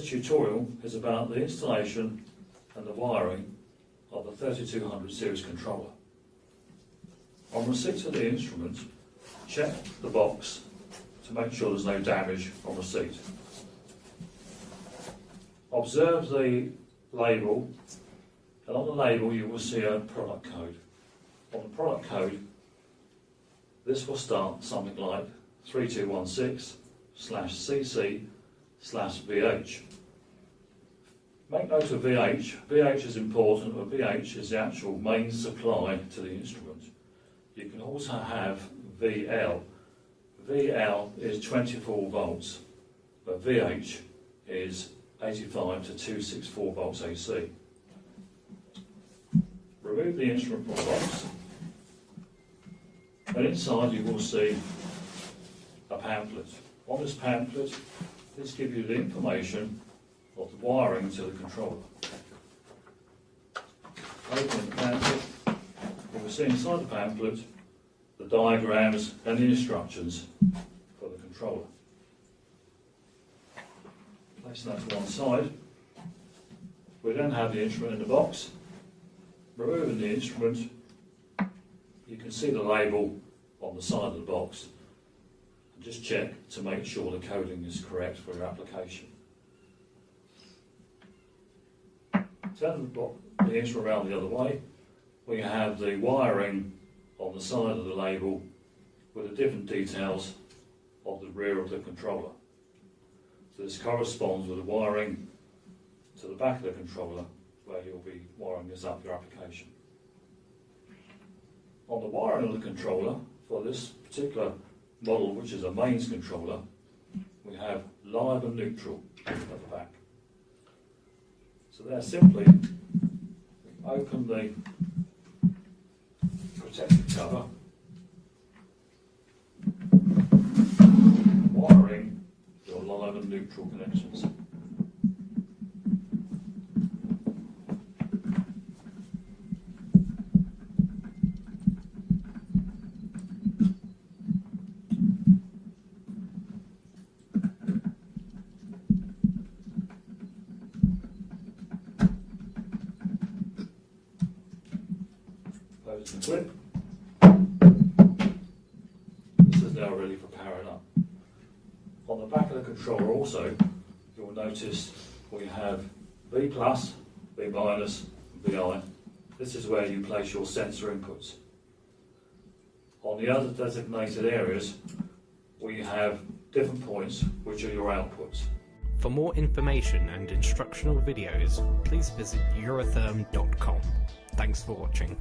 This tutorial is about the installation and the wiring of the 3200 series controller. On receipt of the instrument, check the box to make sure there's no damage on receipt. Observe the label, and on the label you will see a product code. On the product code, this will start something like 3216/CC/VH. Make note of VH. VH is important, but VH is the actual main supply to the instrument. You can also have VL. VL is 24 volts, but VH is 85 to 264 volts AC. Remove the instrument from the box, and inside you will see a pamphlet. On this pamphlet, this gives you the information of the wiring to the controller. Open the pamphlet, you will see inside the pamphlet the diagrams and the instructions for the controller. Place that to one side. We then have the instrument in the box. Removing the instrument, you can see the label on the side of the box. And just check to make sure the coding is correct for your application. Turn the instrument around the other way. We have the wiring on the side of the label with the different details of the rear of the controller. So this corresponds with the wiring to the back of the controller, where you'll be wiring this up your application. On the wiring of the controller, for this particular model, which is a mains controller, we have live and neutral at the back. So there, simply open the protective cover, wiring your live and neutral connections. Close the clip. This is now ready for powering up. On the back of the controller also, you will notice we have V+, V-, VI. This is where you place your sensor inputs. On the other designated areas, we have different points which are your outputs. For more information and instructional videos, please visit Eurotherm.com. Thanks for watching.